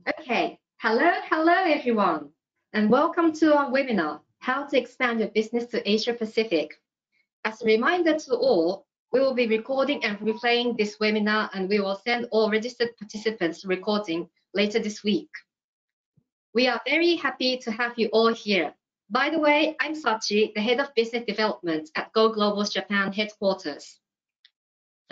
Okay, hello everyone, and welcome to our webinar, How to Expand Your Business to Asia Pacific. As a reminder to all, we will be recording and replaying this webinar, and we will send all registered participants the recording later this week. We are very happy to have you all here. By the way, I'm SACHI, the Head of Business Development at GoGlobal's Japan headquarters.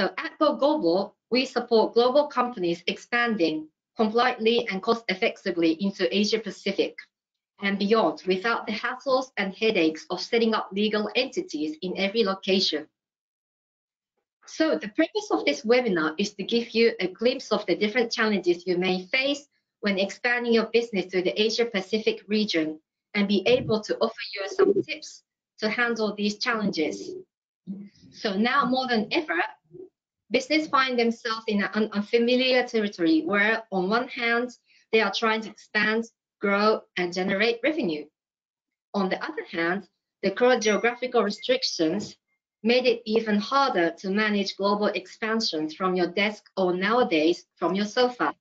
So at GoGlobal, we support global companies expanding compliantly and cost-effectively into Asia Pacific and beyond without the hassles and headaches of setting up legal entities in every location. So the purpose of this webinar is to give you a glimpse of the different challenges you may face when expanding your business to the Asia Pacific region and be able to offer you some tips to handle these challenges. So now more than ever, business find themselves in an unfamiliar territory where, on one hand, they are trying to expand, grow, and generate revenue. On the other hand, the current geographical restrictions made it even harder to manage global expansions from your desk or nowadays from your sofa.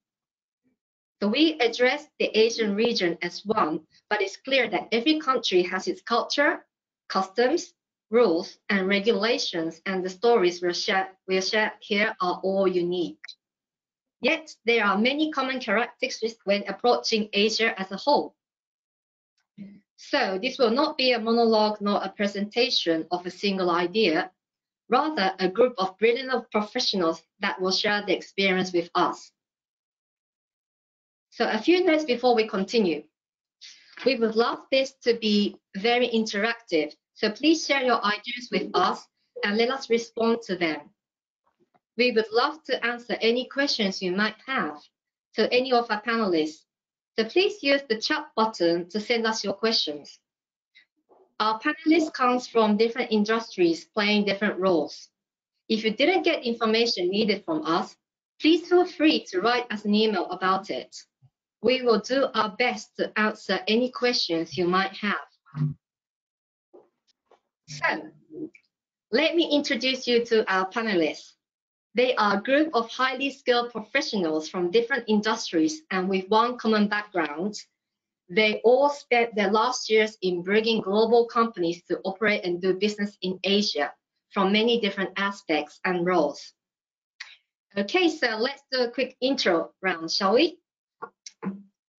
So we address the Asian region as one, but it's clear that every country has its culture, customs, rules and regulations, and the stories we'll share here are all unique. Yet there are many common characteristics when approaching Asia as a whole. So this will not be a monologue nor a presentation of a single idea, rather a group of brilliant professionals that will share the experience with us. So a few notes before we continue. We would love this to be very interactive. So please share your ideas with us and let us respond to them. We would love to answer any questions you might have to any of our panelists. So please use the chat button to send us your questions. Our panelists come from different industries playing different roles. If you didn't get information needed from us, please feel free to write us an email about it. We will do our best to answer any questions you might have. So, let me introduce you to our panelists. They are a group of highly skilled professionals from different industries and with one common background. They all spent their last years in bringing global companies to operate and do business in Asia from many different aspects and roles. Okay, so let's do a quick intro round, shall we?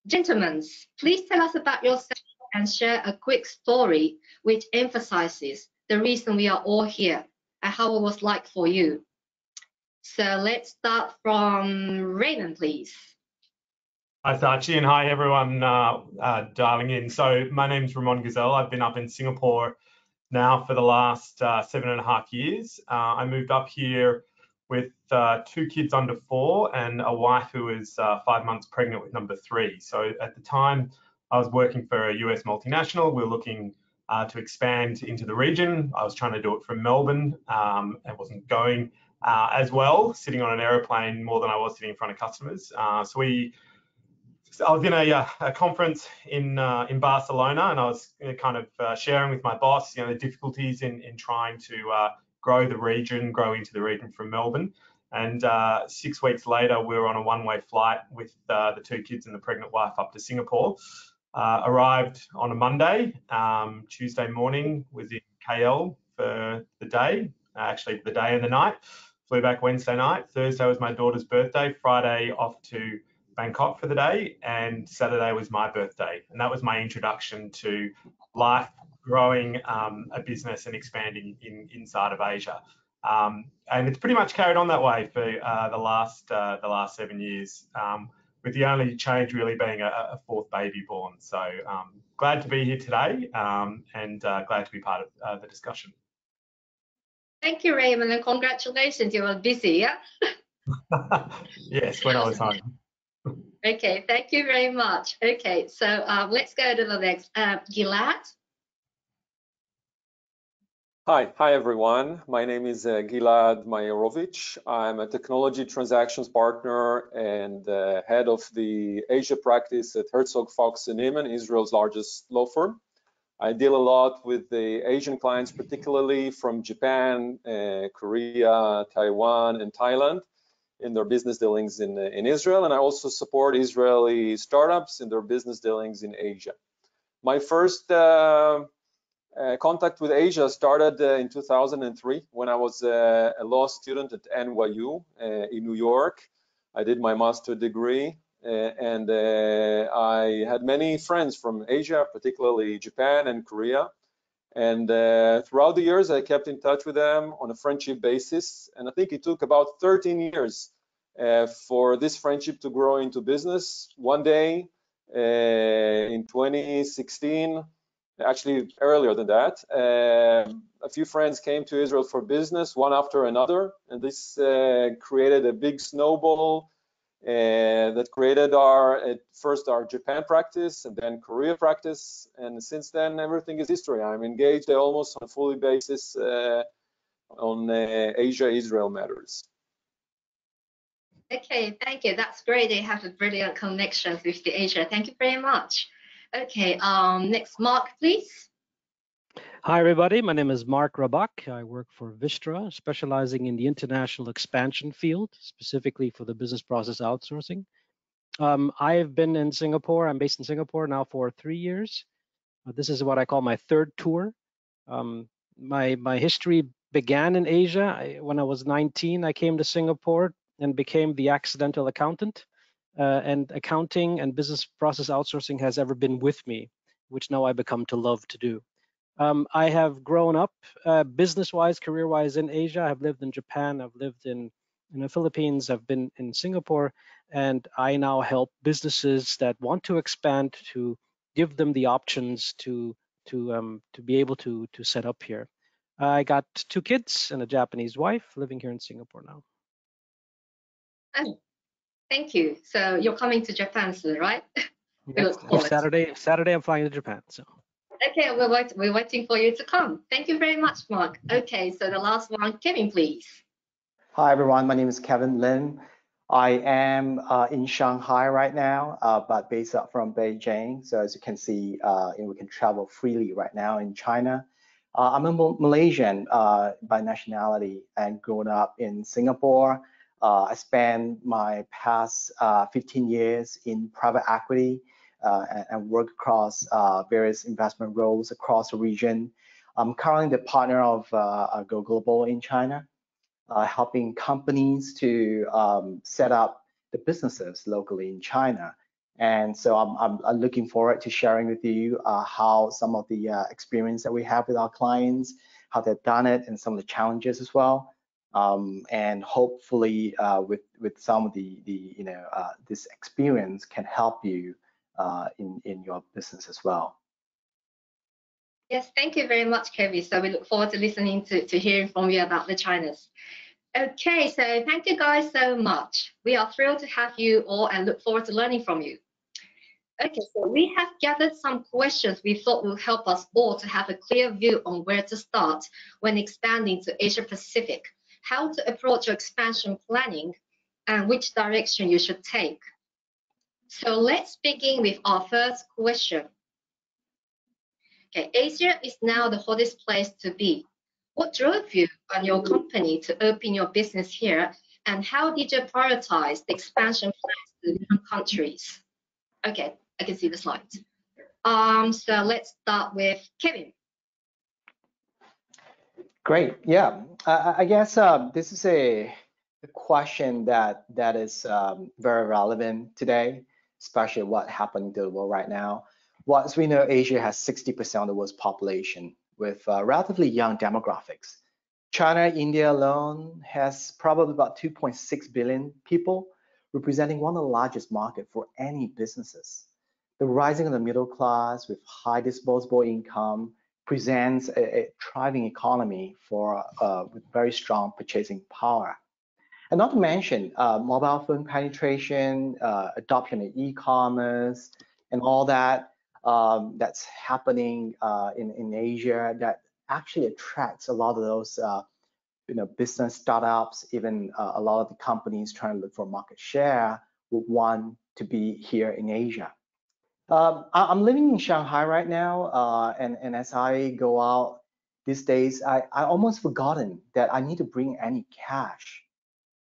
Gentlemen, please tell us about yourself and share a quick story which emphasizes the reason we are all here and how it was like for you. So let's start from Raymond, please. Hi, Sachi, and hi, everyone dialing in. So my name's REMON GAZAL. I've been up in Singapore now for the last 7.5 years. I moved up here with 2 kids under 4 and a wife who was 5 months pregnant with number 3. So at the time, I was working for a US multinational. We were looking to expand into the region. I was trying to do it from Melbourne. It wasn't going as well, sitting on an aeroplane more than I was sitting in front of customers. I was in a conference in Barcelona, and I was kind of sharing with my boss, the difficulties in trying to grow the region, grow into the region from Melbourne. And 6 weeks later, we were on a one-way flight with the 2 kids and the pregnant wife up to Singapore. Arrived on a Monday. Tuesday morning was in KL for the day, actually for the day and the night. Flew back Wednesday night. Thursday was my daughter's birthday. Friday off to Bangkok for the day, and Saturday was my birthday. And that was my introduction to life, growing a business and expanding inside of Asia. And it's pretty much carried on that way for the last 7 years, with the only change really being a 4th baby born. So glad to be here today, and glad to be part of the discussion. Thank you, Raymond, and congratulations. You were busy, yeah? Yes, when I was home. Okay, thank you very much. Okay, so let's go to the next. GILAD. Hi everyone. My name is GILAD MAJEROWICZ. I'm a technology transactions partner and head of the Asia practice at Herzog, Fox & Neeman, Israel's largest law firm. I deal a lot with the Asian clients, particularly from Japan, Korea, Taiwan, and Thailand. in their business dealings in Israel, and I also support Israeli startups in their business dealings in Asia. My first contact with Asia started in 2003 when I was a law student at NYU in New York. I did my master's degree and I had many friends from Asia, particularly Japan and Korea. And throughout the years, I kept in touch with them on a friendship basis. And I think it took about 13 years for this friendship to grow into business. One day in 2016, actually earlier than that, a few friends came to Israel for business, one after another. And this created a big snowball that created first our Japan practice and then Korea practice, and since then everything is history. I'm engaged almost on a fully basis on Asia-Israel matters. Okay, thank you. That's great. They have a brilliant connections with the Asia. Thank you very much. Okay, next, Mark, please. Hi, everybody. My name is Mark HRABAK. I work for Vistra, specializing in the international expansion field, specifically for the business process outsourcing. I have been in Singapore. I'm based in Singapore now for 3 years. This is what I call my third tour. My history began in Asia. When I was 19, I came to Singapore and became the accidental accountant. And accounting and business process outsourcing has ever been with me, which now I become to love to do. I have grown up business-wise, career-wise in Asia. I've lived in Japan. I've lived in the Philippines. I've been in Singapore, and I now help businesses that want to expand to give them the options to be able to set up here. I got 2 kids and a Japanese wife living here in Singapore now. Oh, thank you. So you're coming to Japan soon, right? Saturday I'm flying to Japan. So. Okay, we're waiting for you to come. Thank you very much, Mark. Okay, so the last one, Kevin, please. Hi, everyone. My name is Kevin Lim. I am in Shanghai right now, but based out from Beijing. So as you can see, we can travel freely right now in China. I'm a Malaysian by nationality and grown up in Singapore. I spent my past 15 years in private equity and worked across various investment roles across the region. I'm currently the partner of GoGlobal in China, helping companies to set up the businesses locally in China. And so I'm looking forward to sharing with you how some of the experience that we have with our clients, how they've done it, and some of the challenges as well. And hopefully with some of this experience can help you in your business as well. Yes, thank you very much, Kevin. So we look forward to listening to hearing from you about the Chinas. Okay, so thank you guys so much. We are thrilled to have you all and look forward to learning from you. Okay, so we have gathered some questions we thought will help us all to have a clear view on where to start when expanding to Asia Pacific, how to approach your expansion planning, and which direction you should take. So let's begin with our first question. Okay, Asia is now the hottest place to be. What drove you and your company to open your business here, and how did you prioritize the expansion plans to different countries? Okay, I can see the slides. So let's start with Kevin. Great. Yeah, I guess this is a question that is very relevant today, especially what happening to the world right now. Well, as we know, Asia has 60% of the world's population with relatively young demographics. China, India alone has probably about 2.6 billion people, representing one of the largest markets for any businesses. The rising of the middle class with high disposable income presents a thriving economy with very strong purchasing power. And not to mention mobile phone penetration, adoption of e-commerce, and all that that's happening in Asia that actually attracts a lot of those business startups, even a lot of the companies trying to look for market share would want to be here in Asia. I'm living in Shanghai right now, and as I go out these days, I almost forgotten that I need to bring any cash.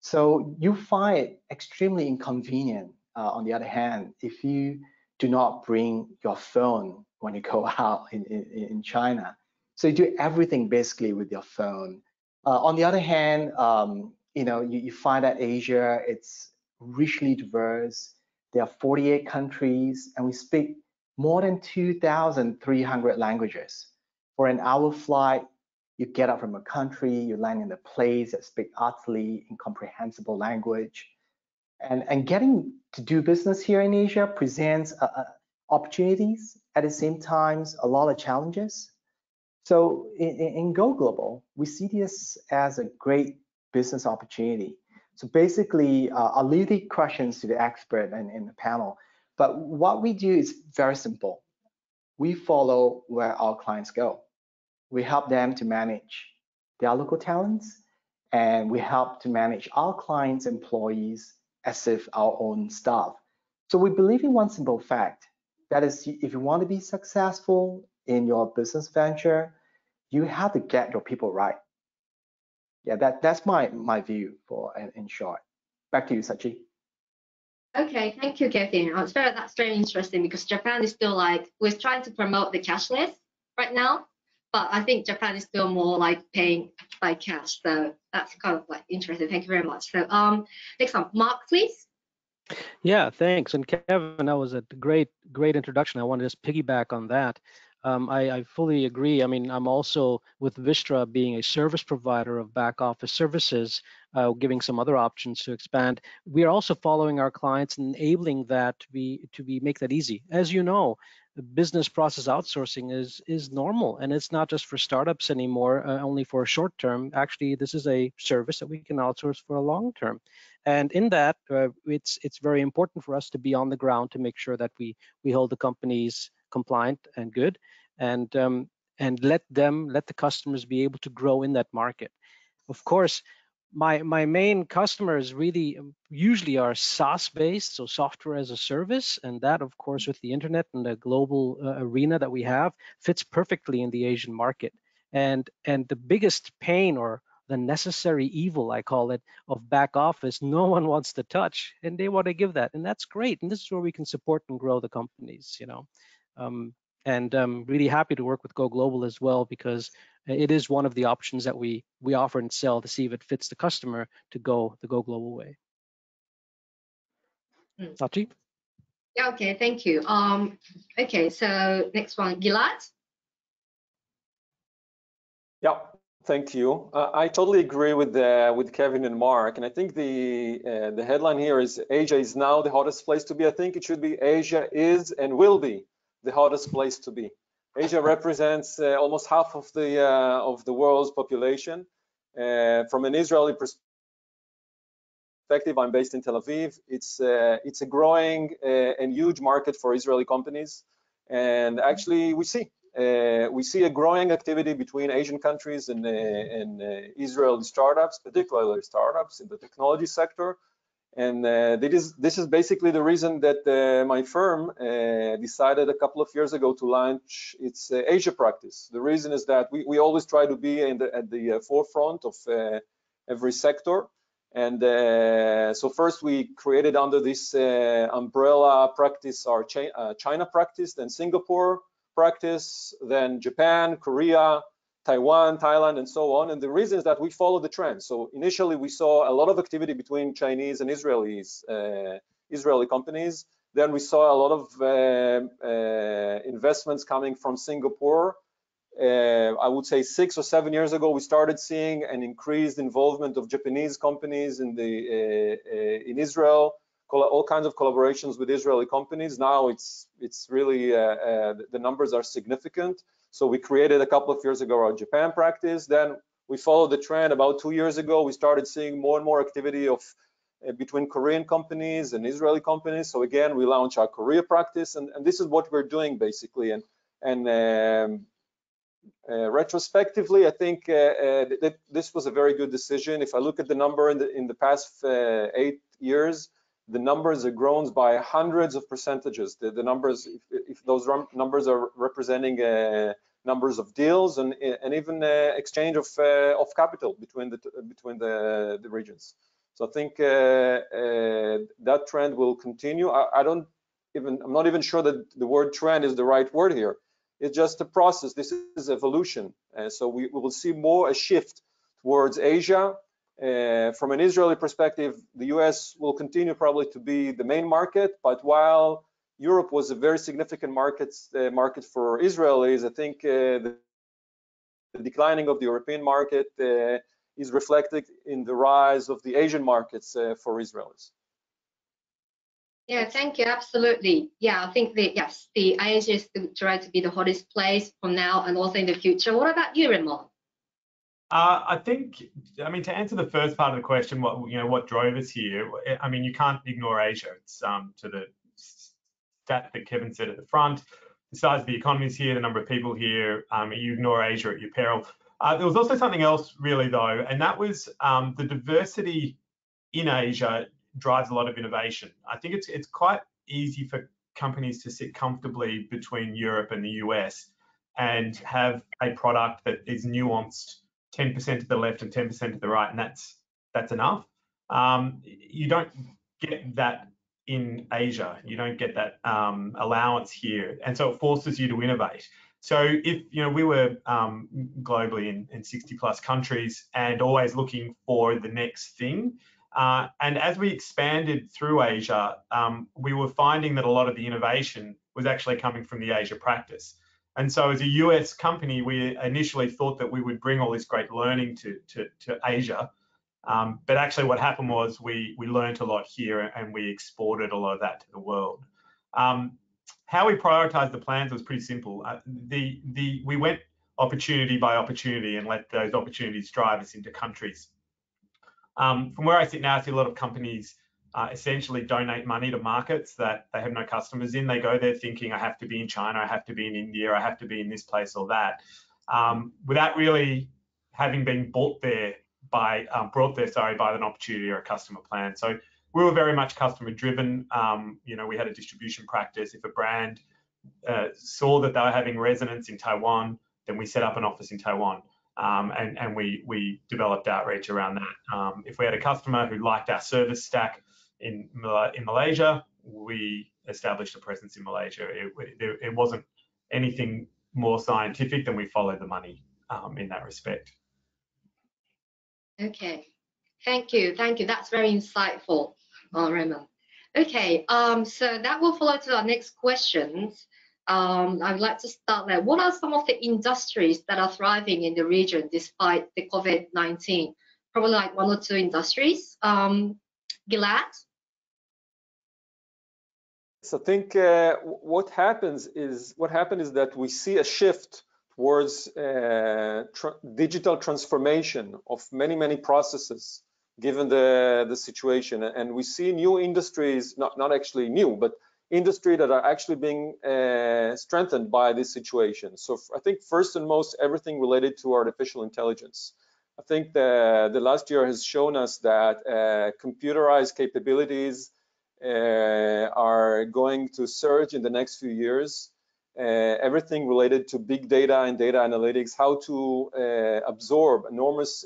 So you find it extremely inconvenient, on the other hand, if you do not bring your phone when you go out in China. So you do everything basically with your phone. On the other hand, you find that Asia, it's richly diverse. There are 48 countries, and we speak more than 2,300 languages. For an hour flight, you get up from a country, you land in a place that speaks utterly incomprehensible language. And getting to do business here in Asia presents opportunities, at the same time, a lot of challenges. So in GoGlobal, we see this as a great business opportunity. So basically, I'll leave the questions to the expert and in the panel. But what we do is very simple. We follow where our clients go. We help them to manage their local talents, and we help to manage our clients' employees as if our own staff. So we believe in one simple fact. That is, if you want to be successful in your business venture, you have to get your people right. Yeah, that's my view in short. Back to you, Sachi. Okay, thank you, Kevin. That's very interesting because Japan is still like, we're trying to promote the cashless right now, but I think Japan is still more like paying by cash. So that's kind of like interesting. Thank you very much. So next one, Mark, please. Yeah, thanks. And Kevin, that was a great introduction. I want to just piggyback on that. I fully agree. I mean, I'm also with Vistra being a service provider of back office services, giving some other options to expand. We are also following our clients and enabling that to make that easy. As you know, the business process outsourcing is normal, and it's not just for startups anymore, only for a short term. Actually, this is a service that we can outsource for a long term. And in that, it's very important for us to be on the ground to make sure that we hold the companies compliant and good, and let the customers be able to grow in that market. Of course, my main customers really usually are SaaS based, so software as a service, and that, of course, with the internet and the global arena that we have, fits perfectly in the Asian market. And the biggest pain, or the necessary evil, I call it, of back office, no one wants to touch, and they want to give that, and that's great. And this is where we can support and grow the companies, and I'm really happy to work with GoGlobal as well, because it is one of the options that we offer and sell to see if it fits the customer to go the GoGlobal way. Sachi? Yeah, okay, thank you. Okay, so next one, Gilad. Yeah, thank you. I totally agree with Kevin and Mark, and I think the headline here is Asia is now the hottest place to be. I think it should be Asia is and will be the hottest place to be. Asia represents almost half of the world's population. From an Israeli perspective, I'm based in Tel Aviv. It's a growing and huge market for Israeli companies, and actually we see a growing activity between Asian countries and Israeli startups, particularly startups in the technology sector. And this is basically the reason that my firm decided a couple of years ago to launch its Asia practice. The reason is that we always try to be at the forefront of every sector. And so first we created under this umbrella practice our China practice, then Singapore practice, then Japan, Korea, Taiwan, Thailand, and so on. And the reason is that we follow the trend. So initially we saw a lot of activity between Chinese and Israeli companies. Then we saw a lot of investments coming from Singapore. I would say 6 or 7 years ago, we started seeing an increased involvement of Japanese companies in Israel, all kinds of collaborations with Israeli companies. Now it's really, the numbers are significant. So we created a couple of years ago our Japan practice. Then we followed the trend. About 2 years ago, we started seeing more and more activity between Korean companies and Israeli companies. So again, we launched our Korea practice, and this is what we're doing basically. And retrospectively, I think that this was a very good decision. If I look at the number in the past 8 years, the numbers have grown by hundreds of percentages. The numbers, if those numbers are representing numbers of deals and even exchange of capital between the regions. So I think that trend will continue. I'm not even sure that the word trend is the right word here. It's just a process. This is evolution. So we will see more a shift towards Asia. From an Israeli perspective, the US will continue probably to be the main market, but while Europe was a very significant market for Israelis, I think the declining of the European market is reflected in the rise of the Asian markets for Israelis. Yeah, thank you. Absolutely. Yeah, I think that, yes, the Asia is trying to be the hottest place for now and also in the future. What about you, Remon? I mean, to answer the first part of the question, what drove us here? I mean, you can't ignore Asia. It's to the stat that Kevin said at the front, the size of the economies here, the number of people here. You ignore Asia at your peril. There was also something else, really, though, and that was the diversity in Asia drives a lot of innovation. I think it's quite easy for companies to sit comfortably between Europe and the US and have a product that is nuanced 10% to the left and 10% to the right, and that's enough. You don't get that in Asia. You don't get that allowance here, and so it forces you to innovate. So if we were globally in 60 plus countries and always looking for the next thing, and as we expanded through Asia, we were finding that a lot of the innovation was actually coming from the Asia practice. And so as a US company, we initially thought that we would bring all this great learning to Asia. But actually what happened was we learned a lot here and we exported a lot of that to the world. How we prioritized the plans was pretty simple. We went opportunity by opportunity and let those opportunities drive us into countries. From where I sit now, I see a lot of companies essentially donate money to markets that they have no customers in. They go there thinking, I have to be in China, I have to be in India, I have to be in this place or that, without really having been brought there by an opportunity or a customer plan. So we were very much customer driven. We had a distribution practice. If a brand saw that they were having resonance in Taiwan, then we set up an office in Taiwan. And we developed outreach around that. If we had a customer who liked our service stack in Malaysia, we established a presence in Malaysia. It wasn't anything more scientific than we followed the money in that respect. Okay, thank you. That's very insightful, Remon. Okay, so that will follow to our next questions. I would like to start there. What are some of the industries that are thriving in the region despite the COVID-19? Probably like one or two industries. GILAD? So I think what happened is that we see a shift towards digital transformation of many processes given the situation, and we see new industries, not actually new, but industry that are actually being strengthened by this situation. So I think first and most, everything related to artificial intelligence. I think the last year has shown us that computerized capabilities are going to surge in the next few years. Everything related to big data and data analytics, how to absorb enormous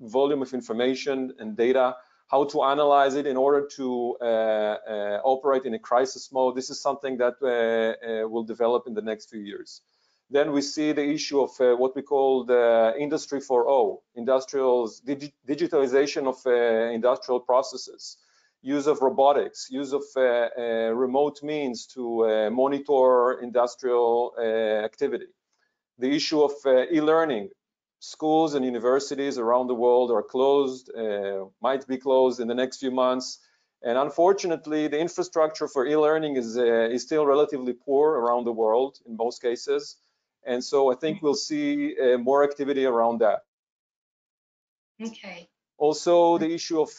volume of information and data, how to analyze it in order to operate in a crisis mode. This is something that will develop in the next few years. Then we see the issue of what we call the Industry 4.0, digitalization of industrial processes, use of robotics, use of remote means to monitor industrial activity. The issue of e-learning. Schools and universities around the world are closed, might be closed in the next few months. And unfortunately, the infrastructure for e-learning is still relatively poor around the world in most cases. And so I think we'll see more activity around that. Okay. Also, the issue of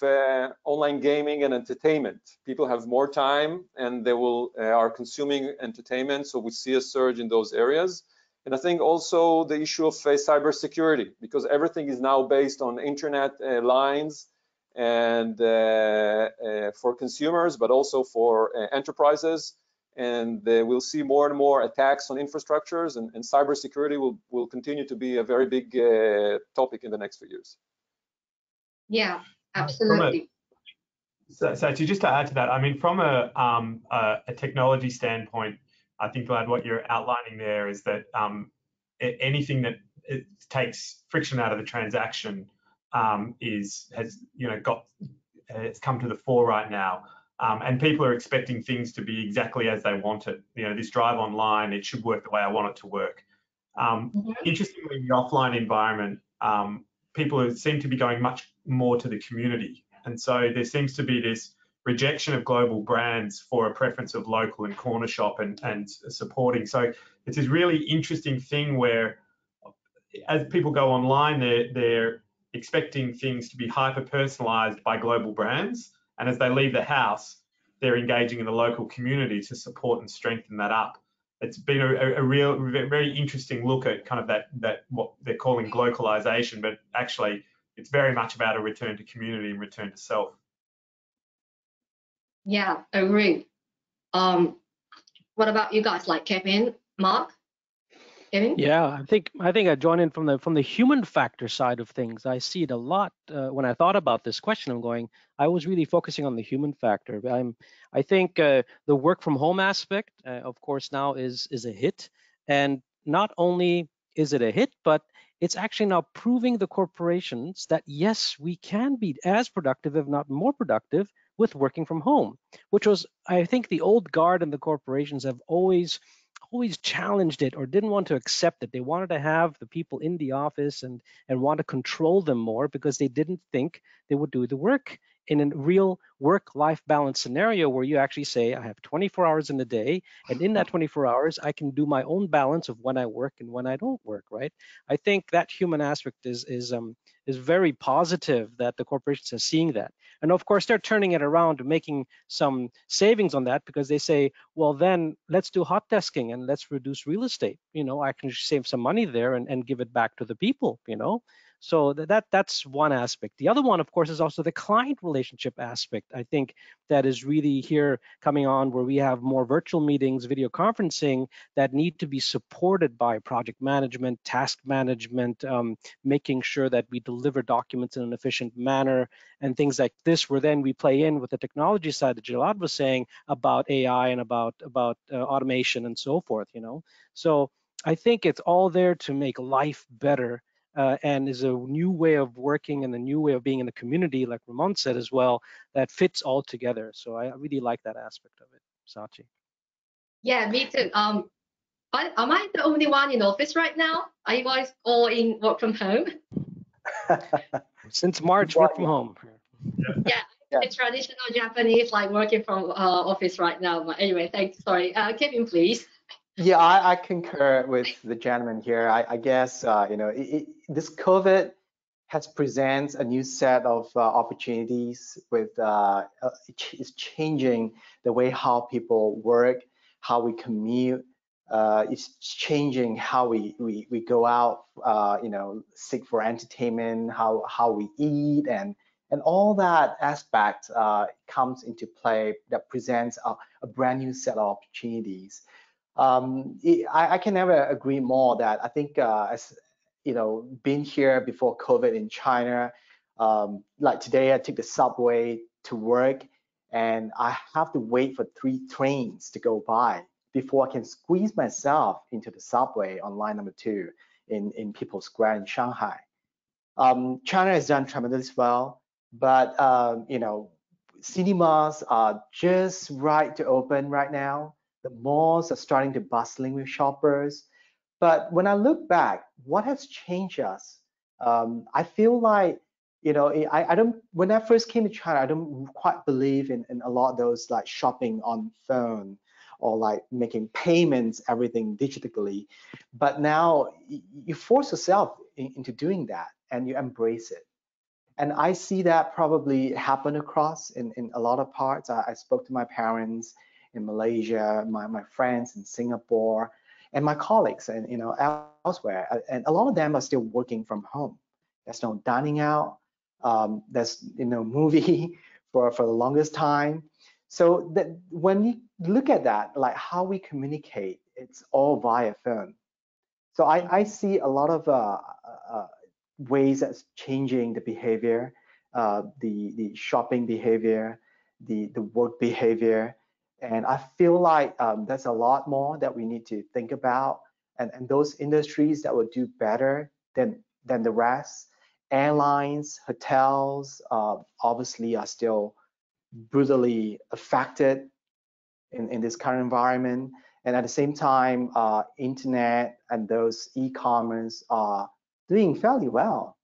online gaming and entertainment. People have more time and they are consuming entertainment, so we see a surge in those areas. And I think also the issue of cybersecurity, because everything is now based on internet lines and for consumers, but also for enterprises. And we'll see more and more attacks on infrastructures, and cybersecurity will continue to be a very big topic in the next few years. Yeah, From absolutely. So just to add to that, I mean, from a technology standpoint, I think, Glad, what you're outlining there is that anything that it takes friction out of the transaction it's come to the fore right now. And people are expecting things to be exactly as they want it. You know, this drive online, it should work the way I want it to work. Interestingly, in the offline environment, people seem to be going much more to the community. And so there seems to be this rejection of global brands for a preference of local and corner shop and supporting. So it's this really interesting thing where as people go online, they're expecting things to be hyper personalized by global brands. And as they leave the house, they're engaging in the local community to support and strengthen that up. It's been a real, very interesting look at kind of that what they're calling globalization, but actually it's very much about a return to community and return to self. Yeah, agree. What about you guys, like Kevin, Mark? Kevin? Yeah, I think I join in from the human factor side of things. I see it a lot when I thought about this question. I was really focusing on the human factor. I think the work from home aspect, of course, now is a hit, and not only is it a hit, but it's actually now proving the corporations that yes, we can be as productive, if not more productive, with working from home, which was, I think, the old guard in the corporations have always challenged it or didn't want to accept it. They wanted to have the people in the office and want to control them more because they didn't think they would do the work in a real work-life balance scenario where you actually say, I have 24 hours in a day, and in that 24 hours, I can do my own balance of when I work and when I don't work, right? I think that human aspect is very positive that the corporations are seeing that. And of course, they're turning it around and making some savings on that because they say, well, then let's do hot desking and let's reduce real estate. You know, I can save some money there and give it back to the people, you know. So that's one aspect. The other one, of course, is also the client relationship aspect. I think that is really here coming on where we have more virtual meetings, video conferencing that need to be supported by project management, task management, making sure that we deliver documents in an efficient manner and things like this, where then we play in with the technology side that GILAD was saying about AI and about automation and so forth, you know. So I think it's all there to make life better and is a new way of working and a new way of being in the community, like Ramon said as well, that fits all together. So I really like that aspect of it, Sachi. Yeah, me too. Am I the only one in office right now? Are you guys all in work from home? Since March, work from home. Yeah, it's traditional Japanese, like working from office right now. But anyway, thanks. Sorry, Kevin, please. Yeah, I concur with the gentleman here. I guess you know, this COVID has presents a new set of opportunities with it's changing the way how people work, how we commute. It's changing how we go out, you know, seek for entertainment, how we eat, and all that aspect comes into play that presents a brand new set of opportunities. I can never agree more that I think as you know, been here before COVID in China, like today I took the subway to work and I have to wait for 3 trains to go by before I can squeeze myself into the subway on line number 2 in People's Square in Shanghai. China has done tremendously well, but you know, cinemas are just right to open right now. The malls are starting to bustling with shoppers. But when I look back, what has changed us? I feel like, you know, I don't, when I first came to China, I don't quite believe in a lot of those like shopping on phone or like making payments, everything digitally. But now you force yourself into doing that and you embrace it. And I see that probably happen across in a lot of parts. I spoke to my parents in Malaysia, my friends in Singapore, and my colleagues, and you know, elsewhere. And a lot of them are still working from home. There's no dining out. There's movie for the longest time. So that when you look at that, like how we communicate, it's all via phone. So I see a lot of ways that's changing the behavior. the shopping behavior, the work behavior. And I feel like there's a lot more that we need to think about. And those industries that will do better than the rest, airlines, hotels, obviously are still brutally affected in this current environment. And at the same time, internet and those e-commerce are doing fairly well.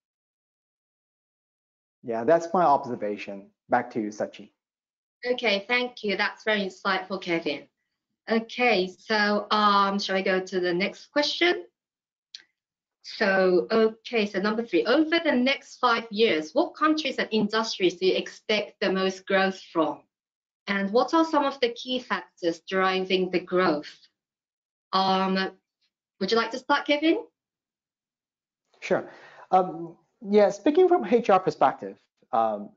Yeah, that's my observation. Back to you, Sachi. Okay, thank you. That's very insightful, Kevin. Okay, so shall I go to the next question? So, okay, so number 3, over the next 5 years, what countries and industries do you expect the most growth from? And what are some of the key factors driving the growth? Would you like to start, Kevin? Sure. Yeah, speaking from HR perspective,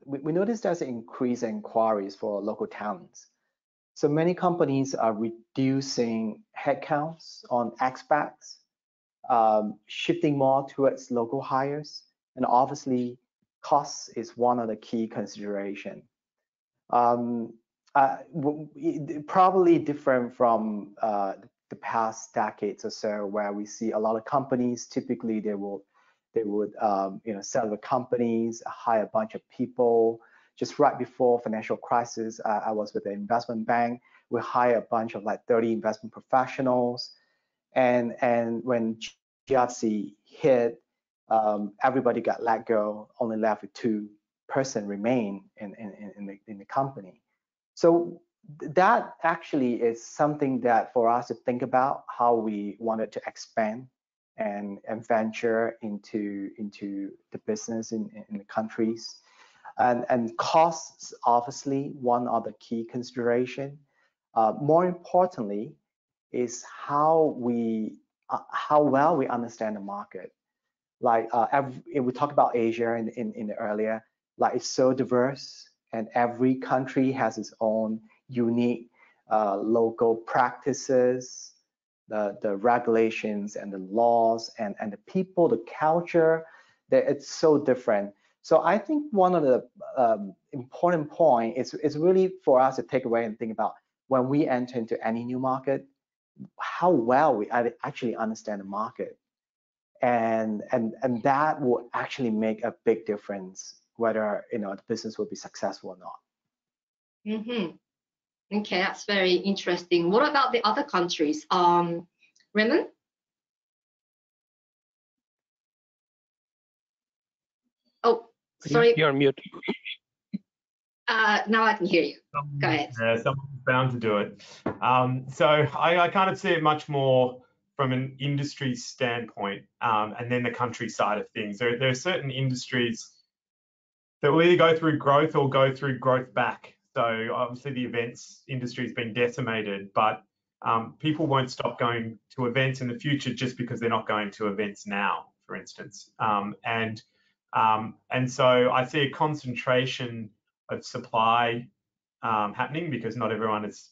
we noticed there's an increase in inquiries for local talents. So many companies are reducing headcounts on expats, shifting more towards local hires, and obviously costs is one of the key consideration. Probably different from the past decades or so, where we see a lot of companies, typically they would sell the companies, hire a bunch of people. Just right before financial crisis, I was with an investment bank. We hire a bunch of like 30 investment professionals, and when GFC hit, everybody got let go. Only left with 2 person remain in the company. So that actually is something that for us to think about how we wanted to expand and venture into the business in the countries. And costs, obviously, one of the key consideration. More importantly, is how well we understand the market. Like we talked about Asia in the earlier, like it's so diverse, and every country has its own unique local practices, the regulations and the laws and the people, the culture, that it's so different. So I think one of the important point is really for us to take away and think about when we enter into any new market, how well we actually understand the market. And that will actually make a big difference whether the business will be successful or not. Mm-hmm. Okay, that's very interesting. What about the other countries? Raymond? Oh, sorry. You're mute. Now I can hear you. Go ahead. Yeah, someone's bound to do it. So I kind of see it much more from an industry standpoint, and then the country side of things. There are certain industries that will either go through growth or go through growth back. So obviously the events industry has been decimated, but people won't stop going to events in the future just because they're not going to events now, for instance. And so I see a concentration of supply happening because not everyone is,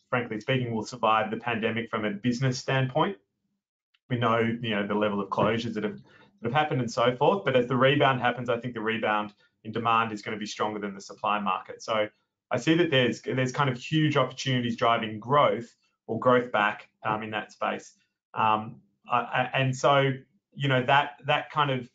frankly speaking, will survive the pandemic from a business standpoint. We know, the level of closures that have happened and so forth. But as the rebound happens, I think the rebound in demand is going to be stronger than the supply market. So I see that there's kind of huge opportunities driving growth or growth back in that space. And so, that kind of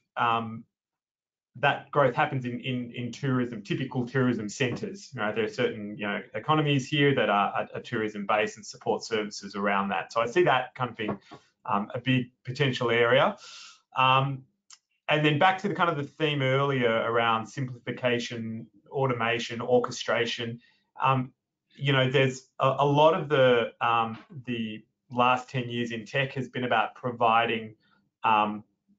that growth happens in tourism, typical tourism centres. There are certain economies here that are tourism based and support services around that. So I see that kind of being a big potential area. And then back to the kind of the theme earlier around simplification, automation, orchestration. There's a lot of the last 10 years in tech has been about providing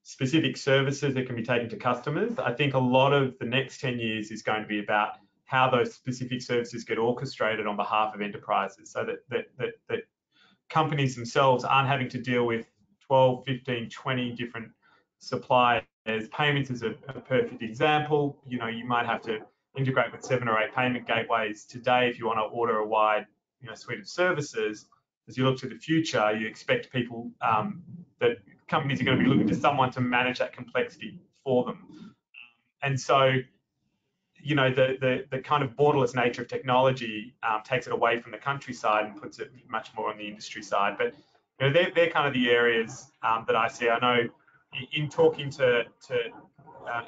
specific services that can be taken to customers. I think a lot of the next 10 years is going to be about how those specific services get orchestrated on behalf of enterprises, so that companies themselves aren't having to deal with 12, 15, 20 different suppliers. Payments is a perfect example. You might have to integrate with 7 or 8 payment gateways today if you want to order a wide suite of services. As you look to the future, you expect people that companies are going to be looking to someone to manage that complexity for them. And so you know, the kind of borderless nature of technology takes it away from the countryside and puts it much more on the industry side. But you know, they're kind of the areas that I see. I know in talking to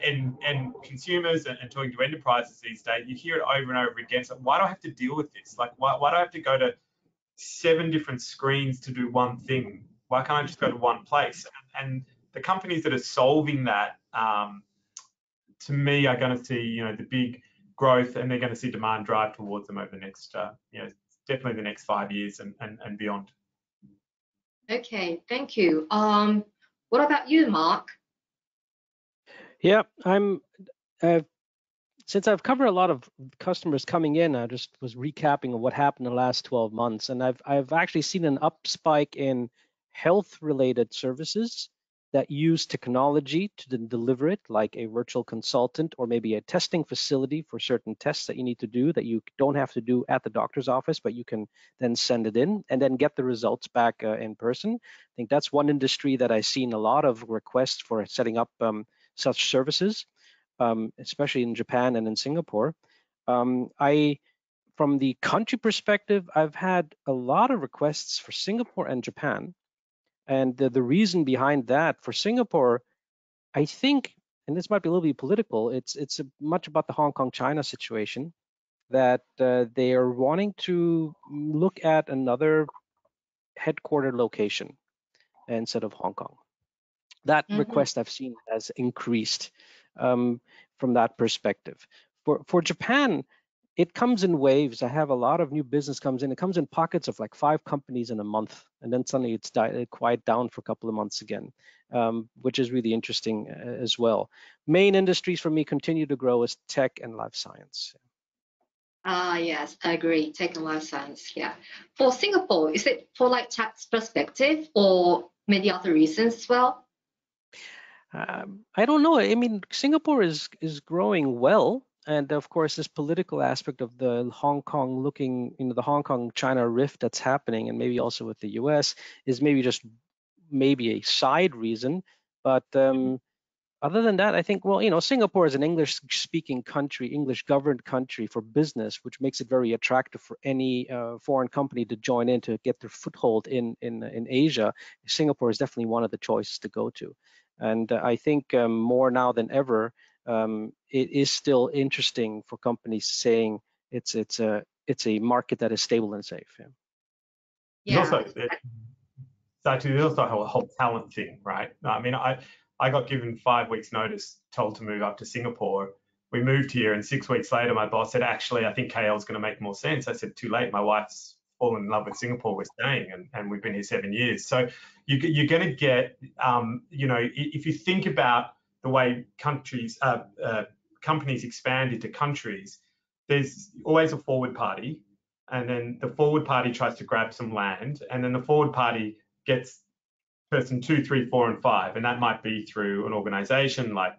end consumers and talking to enterprises these days, you hear it over and over again. So why do I have to deal with this? Like, why do I have to go to 7 different screens to do one thing? Why can't I just go to one place? And the companies that are solving that, to me, are going to see, you know, the big growth, and they're going to see demand drive towards them over the next, you know, definitely the next 5 years and beyond. Okay, thank you. What about you, Mark? Yeah, since I've covered a lot of customers coming in, I just was recapping of what happened in the last 12 months, and I've actually seen an up spike in health-related services that use technology to deliver it, like a virtual consultant or maybe a testing facility for certain tests that you need to do that you don't have to do at the doctor's office, but you can then send it in and then get the results back in person. I think that's one industry that I've seen a lot of requests for setting up such services, especially in Japan and in Singapore. From the country perspective, I've had a lot of requests for Singapore and Japan. And the reason behind that, for Singapore, I think, and this might be a little bit political, it's much about the Hong Kong-China situation, that they are wanting to look at another headquarter location instead of Hong Kong. That request I've seen has increased from that perspective. For Japan, it comes in waves. I have a lot of new business comes in. It comes in pockets of like 5 companies in a month, and then suddenly it's quiet down for a couple of months again, which is really interesting as well. Main industries for me continue to grow as tech and life science. Yes, I agree. Tech and life science. Yeah. For Singapore, is it for like tax perspective or maybe other reasons as well? I don't know. I mean, Singapore is growing well. And of course, this political aspect of the Hong Kong looking, you know, the Hong Kong-China rift that's happening, and maybe also with the US, is maybe just a side reason. But other than that, I think, well, you know, Singapore is an English-speaking country, English-governed country for business, which makes it very attractive for any foreign company to join in to get their foothold in Asia. Singapore is definitely one of the choices to go to. And I think more now than ever, it is still interesting for companies saying it's a market that is stable and safe. Yeah. There's also a whole talent thing, right? I mean, I got given 5 weeks notice, told to move up to Singapore. We moved here, and 6 weeks later, my boss said, actually, I think KL is going to make more sense. I said, too late. My wife's fallen in love with Singapore. We're staying, and we've been here 7 years. So you're going to get, you know, if you think about the way companies expand into countries, there's always a forward party, and then the forward party tries to grab some land, and then the forward party gets person 2, 3, 4, and 5, and that might be through an organization like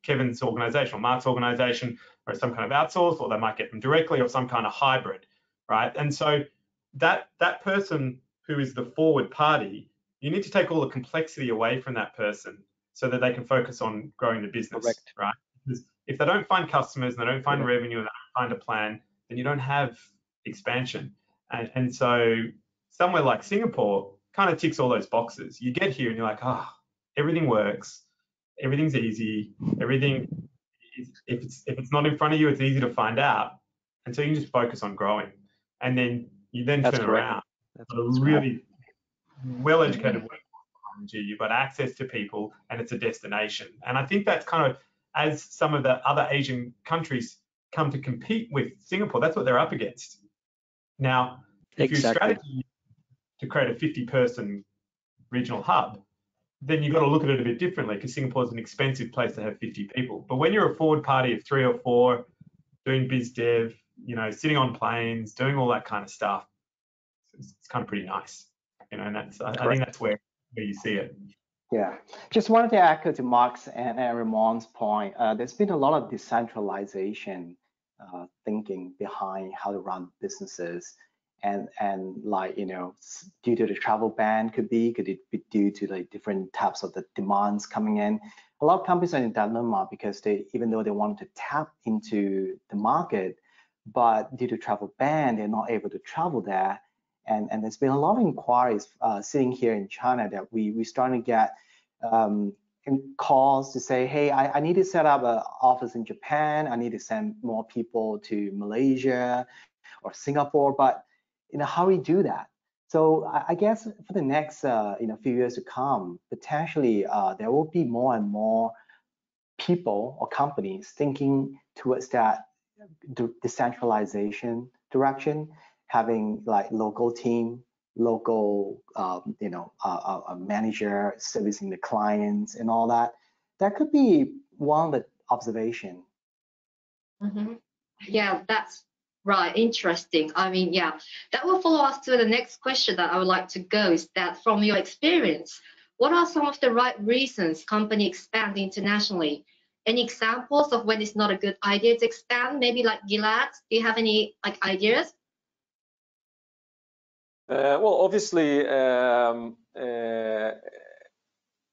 Kevin's organization or Mark's organization, or some kind of outsource, or they might get them directly, or some kind of hybrid, right? And so that person who is the forward party, you need to take all the complexity away from that person so that they can focus on growing the business. Correct. Right? Because if they don't find customers and they don't find revenue and they don't find a plan, then you don't have expansion. And so somewhere like Singapore kind of ticks all those boxes. You get here and you're like, oh, everything works, everything's easy, everything is, if it's not in front of you, it's easy to find out. And so you can just focus on growing. And then you then turn around. That's a really well-educated workforce behind you. You've got access to people, and it's a destination. And I think that's kind of, as some of the other Asian countries come to compete with Singapore, that's what they're up against. Now, if your strategy to create a 50-person regional hub, then you've got to look at it a bit differently, because Singapore is an expensive place to have 50 people. But when you're a forward party of 3 or 4 doing biz dev, you know, sitting on planes, doing all that kind of stuff, it's kind of pretty nice, you know. And that's I think that's where you see it. Yeah, just wanted to echo to Mark's and Ramon's point. There's been a lot of decentralization thinking behind how to run businesses, and like, you know, due to the travel ban, could it be due to like different types of the demands coming in. a lot of companies are in dilemma because even though they want to tap into the market, but due to travel ban, they're not able to travel there. And there's been a lot of inquiries sitting here in China that we're starting to get calls to say, hey, I need to set up an office in Japan. I need to send more people to Malaysia or Singapore, but how do we do that? So I guess for the next few years to come, potentially there will be more and more people or companies thinking towards that decentralization direction, having like local team, local a manager servicing the clients and all that. That could be one of the observation. Mm-hmm. Yeah, that's right. Interesting. I mean, yeah, that will follow us to the next question that I would like to go is that from your experience, what are some of the right reasons company expand internationally? Any examples of when it's not a good idea to expand? Maybe like GILAD, do you have any like ideas? Well, obviously,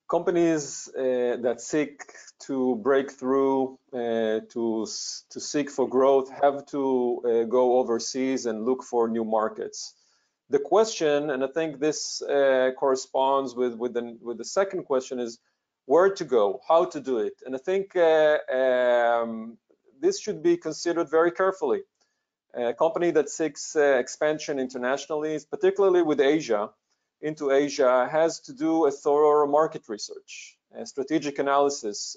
companies that seek to break through, to seek for growth, have to go overseas and look for new markets. The question, and I think this corresponds with the second question, is where to go, how to do it. And I think this should be considered very carefully. A company that seeks expansion internationally, particularly with Asia, into Asia, has to do a thorough market research, strategic analysis.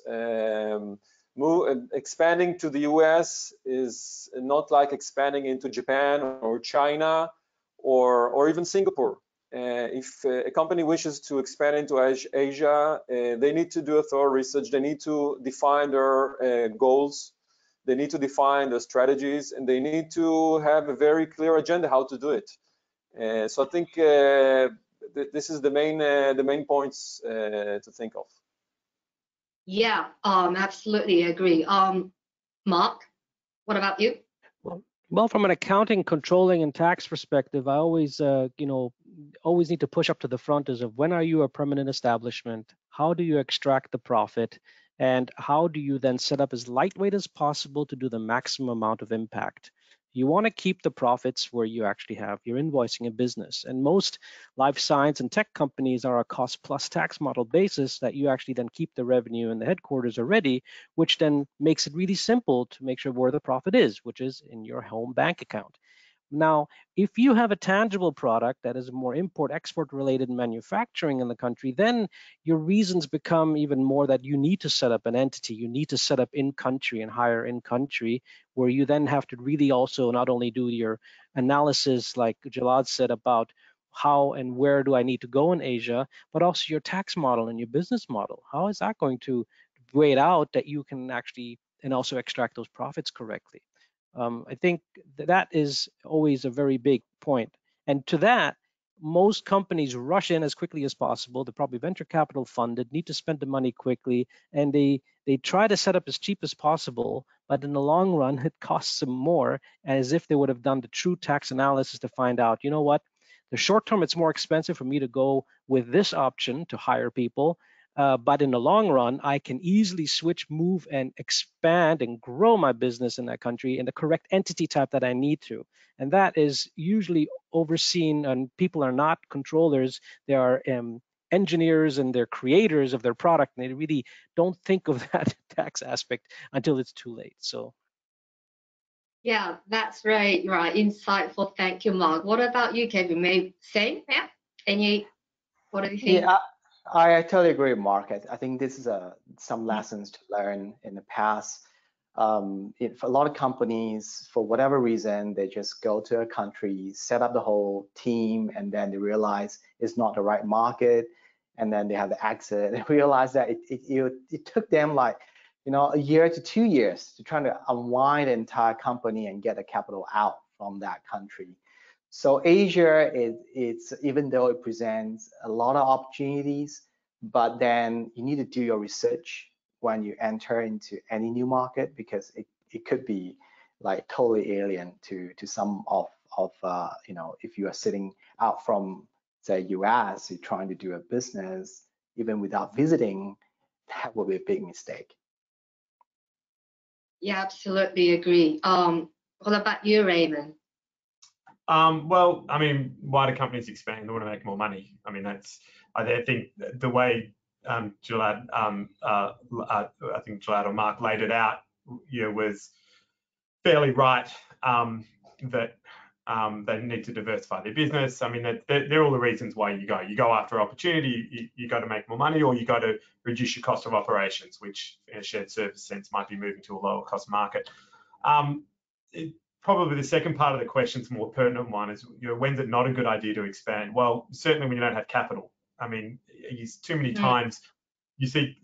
Expanding to the US is not like expanding into Japan or China or even Singapore. If a company wishes to expand into Asia, they need to do a thorough research. They need to define their goals. They need to define their strategies, and they need to have a very clear agenda how to do it. So I think this is the main points to think of. Yeah, absolutely agree. Mark, what about you? Well, from an accounting, controlling, and tax perspective, I always, always need to push up to the front is of when are you a permanent establishment? How do you extract the profit? And how do you then set up as lightweight as possible to do the maximum amount of impact? You want to keep the profits where you actually have your invoicing a business. And most life science and tech companies are a cost plus tax model basis that you actually then keep the revenue and the headquarters already, which then makes it really simple to make sure where the profit is, which is in your home bank account. Now, if you have a tangible product that is more import-export related manufacturing in the country, then your reasons become even more that you need to set up an entity, you need to set up in-country and hire in-country, where you then have to really also not only do your analysis, like GILAD said, about how and where do I need to go in Asia, but also your tax model and your business model. How is that going to weigh it out that you can actually and also extract those profits correctly? I think that is always a very big point. And to that, most companies rush in as quickly as possible. They're probably venture capital funded, need to spend the money quickly, and they try to set up as cheap as possible, but in the long run, it costs them more, as if they would have done the true tax analysis to find out, you know what, the short term, it's more expensive for me to go with this option to hire people. But in the long run, I can easily switch, move, and expand and grow my business in that country in the correct entity type that I need to. And that is usually overseen, and people are not controllers. They are engineers and they're creators of their product, and they really don't think of that tax aspect until it's too late. So. Yeah, that's right. Insightful. Thank you, Mark. What about you, Kevin? Maybe same? Yeah. What do you think? Yeah, I totally agree with Mark. I think this is some lessons to learn in the past. For a lot of companies, for whatever reason, they just go to a country, set up the whole team, and then they realize it's not the right market, and then they have to exit and realize that it took them like a year to 2 years to try to unwind the entire company and get the capital out from that country. So Asia, it's even though it presents a lot of opportunities, but then you need to do your research when you enter into any new market, because it could be like totally alien to some of if you are sitting out from say US, you're trying to do a business even without visiting that would be a big mistake. Yeah, absolutely agree. What about you, Raymond? Well, I mean, why do companies expand? They want to make more money. I mean, I think the way GILAD, I think GILAD or MARC laid it out, was fairly right, that they need to diversify their business. I mean, they're all the reasons why you go. You go after opportunity, you go to make more money, or you go to reduce your cost of operations, which in a shared service sense might be moving to a lower cost market. Probably the second part of the question is more pertinent one is, when's it not a good idea to expand? Well, certainly when you don't have capital. I mean, too many times you see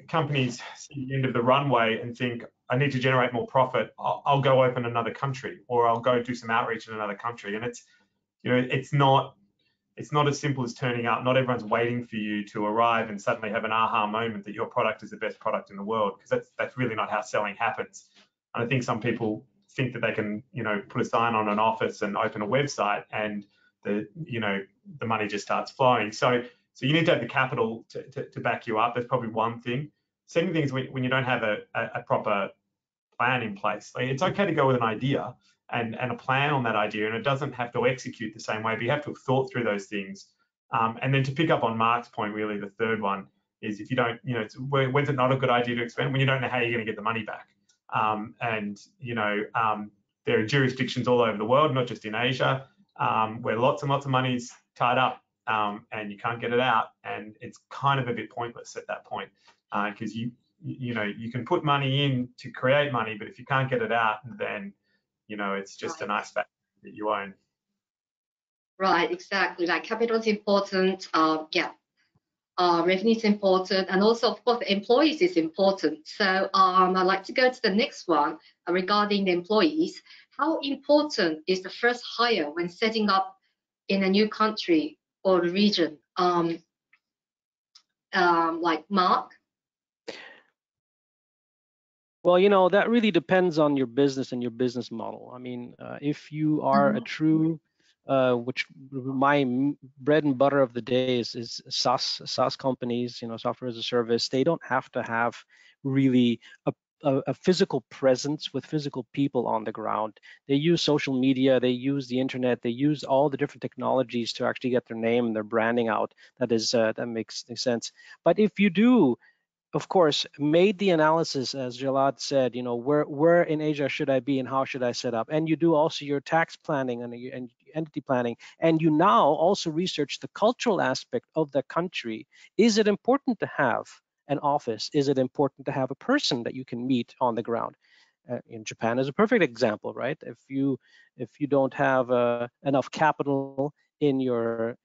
companies see the end of the runway and think, I need to generate more profit. I'll go open another country, or I'll go do some outreach in another country. And it's not as simple as turning up. Not everyone's waiting for you to arrive and suddenly have an aha moment that your product is the best product in the world, because that's really not how selling happens. And I think some people think that they can, put a sign on an office and open a website and the money just starts flowing. So you need to have the capital to back you up. That's probably one thing. Second thing is when you don't have a proper plan in place. Like, it's okay to go with an idea and a plan on that idea, and it doesn't have to execute the same way, but you have to have thought through those things. And then to pick up on Mark's point, really, the third one is, if you don't, when's it not a good idea to expand? When you don't know how you're going to get the money back. There are jurisdictions all over the world, not just in Asia, where lots and lots of money is tied up, and you can't get it out, and it's kind of a bit pointless at that point, because you can put money in to create money, but if you can't get it out, then it's just a nice fact that you own. Right, exactly. Like, capital is important. Revenue is important, and also, of course, employees is important. So I'd like to go to the next one regarding the employees. How important is the first hire when setting up in a new country or region? Like Mark? Well, that really depends on your business and your business model. I mean, if you are a true, which my bread and butter of the day is SaaS companies, software as a service. They don't have to have really a physical presence with physical people on the ground. They use social media, they use the internet, they use all the different technologies to actually get their name and their branding out. That makes sense. But if you do, of course, made the analysis, as GILAD said, where in Asia should I be and how should I set up? And you do also your tax planning and entity planning, and you now also research the cultural aspect of the country. Is it important to have an office? Is it important to have a person that you can meet on the ground? In Japan is a perfect example, right? If you don't have enough capital in your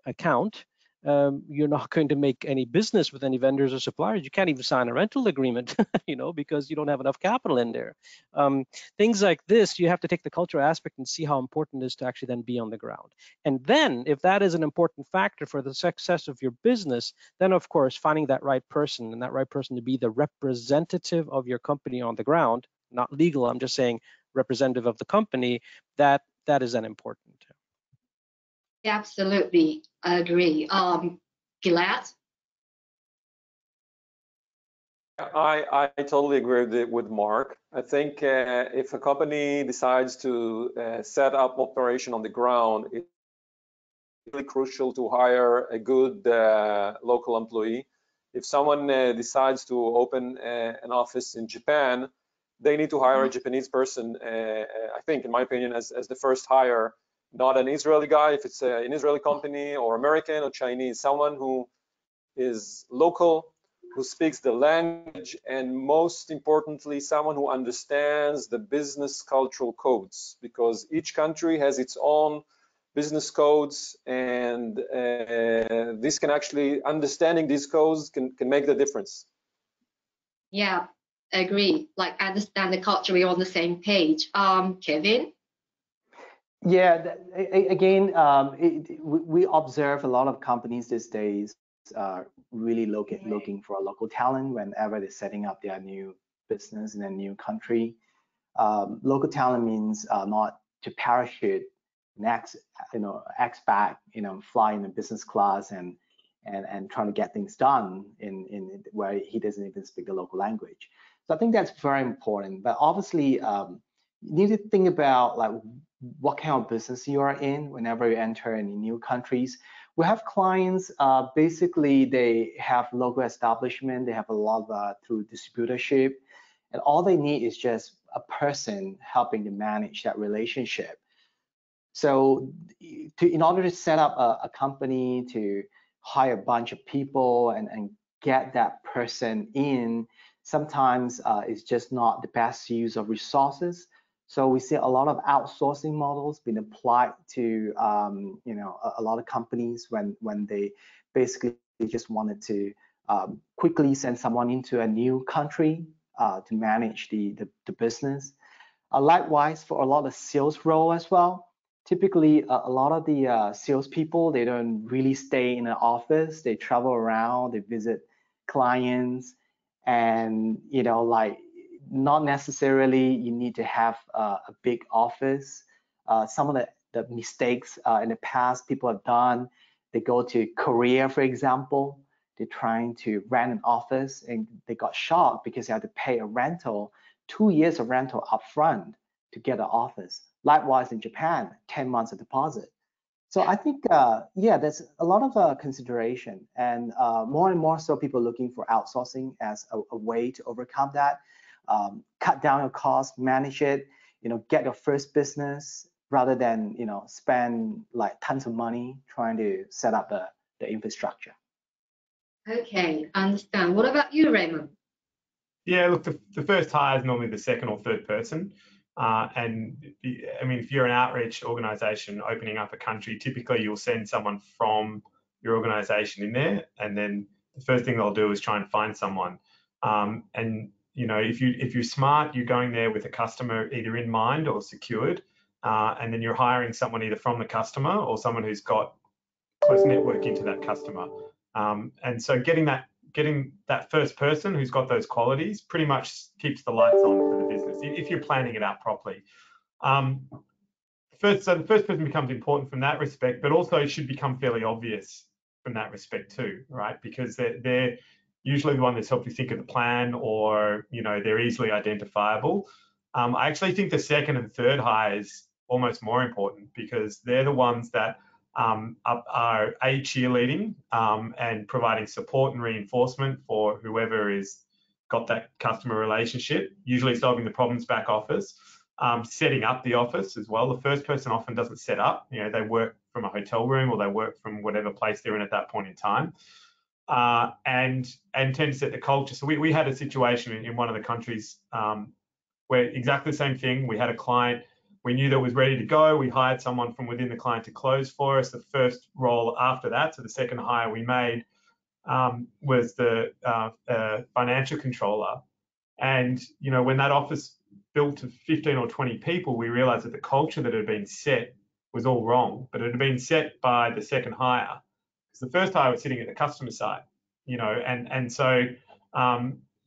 account, you're not going to make any business with any vendors or suppliers. You can't even sign a rental agreement, because you don't have enough capital in there. Things like this, you have to take the cultural aspect and see how important it is to actually then be on the ground. And then, if that is an important factor for the success of your business, then of course, finding that right person, and that right person to be the representative of your company on the ground, not legal, I'm just saying representative of the company, that is then important. Yeah, absolutely, I agree. GILAD? I totally agree with Mark. I think if a company decides to set up operation on the ground, it's really crucial to hire a good local employee. If someone decides to open an office in Japan, they need to hire a Japanese person, I think, in my opinion, as the first hire, not an Israeli guy, if it's an Israeli company, or American or Chinese, someone who is local, who speaks the language, and most importantly, someone who understands the business cultural codes, because each country has its own business codes, and this can actually, understanding these codes can make the difference. Yeah, I agree. Like, understand the culture, we're on the same page. Kevin? Yeah, again, we observe a lot of companies these days really looking for a local talent whenever they're setting up their new business in a new country. Local talent means not to parachute next, expat, fly in a business class and and trying to get things done in where he doesn't even speak the local language. So I think that's very important. But obviously, you need to think about like what kind of business you are in whenever you enter any new countries. We have clients, basically they have local establishment, they have a lot of through distributorship, and all they need is just a person helping to manage that relationship. So in order to set up a company, to hire a bunch of people and get that person in, sometimes it's just not the best use of resources. So we see a lot of outsourcing models being applied to you know, a lot of companies when they basically just wanted to quickly send someone into a new country to manage the business. Likewise, for a lot of sales role as well. Typically, a lot of the salespeople, they don't really stay in an office. They travel around, they visit clients, and you know, like not necessarily you need to have a big office. Some of the mistakes in the past people have done, they go to Korea, for example, they're trying to rent an office and they got shocked because they had to pay a rental, 2 years of rental upfront to get an office. Likewise in Japan, 10 months of deposit. So I think, yeah, there's a lot of consideration, and more so people looking for outsourcing as a way to overcome that. Cut down your costs, manage it, you know, get your first business rather than, you know, spend like tons of money trying to set up the infrastructure. Okay, I understand. What about you, Raymond? Yeah, look, the first hire is normally the second or third person. And I mean, if you're an outreach organization opening up a country, typically you'll send someone from your organization in there, and then the first thing they'll do is try and find someone. And you know, if you're smart, you're going there with a customer either in mind or secured, and then you're hiring someone either from the customer or someone who's got close network into that customer. And so getting that first person who's got those qualities pretty much keeps the lights on for the business if you're planning it out properly. So the first person becomes important from that respect, but also it should become fairly obvious from that respect too, right? Because they're usually the one that's helped you think of the plan, or you know, they're easily identifiable. I actually think the second and third hire is almost more important, because they're the ones that are cheerleading and providing support and reinforcement for whoever is got that customer relationship, usually solving the problems back office, setting up the office as well. The first person often doesn't set up, you know, they work from a hotel room or they work from whatever place they're in at that point in time, and tend to set the culture. So we had a situation in one of the countries where exactly the same thing. We had a client, we knew that was ready to go. We hired someone from within the client to close for us. The first role after that, so the second hire we made, was the financial controller. And you know, when that office built to 15 or 20 people, we realized that the culture that had been set was all wrong, but it had been set by the second hire, because the first hire was sitting at the customer side, you know, and so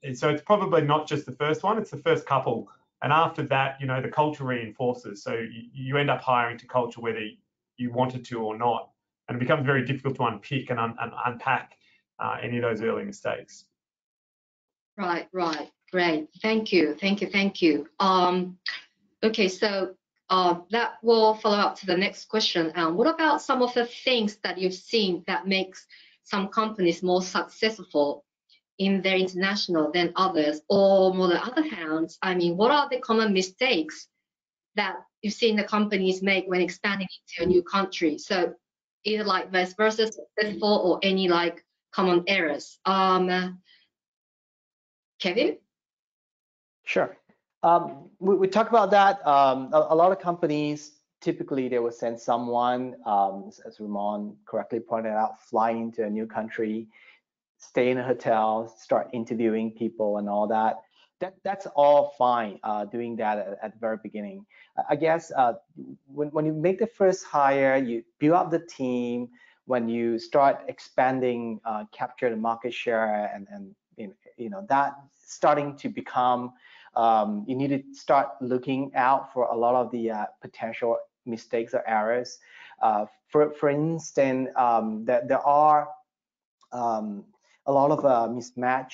it's probably not just the first one, it's the first couple. And after that, you know, the culture reinforces. So you end up hiring to culture whether you wanted to or not. And it becomes very difficult to unpick and unpack any of those early mistakes. Right. Great. Thank you. Okay, so that will follow up to the next question. What about some of the things that you've seen that makes some companies more successful in their international than others? Or on the other hand, I mean, what are the common mistakes that you've seen the companies make when expanding into a new country? So either like vice versa, successful, or any like common errors. Kevin? Sure. We talked about that. A lot of companies, typically they will send someone, as Ramon correctly pointed out, fly into a new country, stay in a hotel, start interviewing people and all that. That's all fine, doing that at the very beginning. I guess when you make the first hire, you build up the team. When you start expanding, capture the market share, and you know that starting to become, you need to start looking out for a lot of the potential mistakes or errors. For instance, there are a lot of mismatch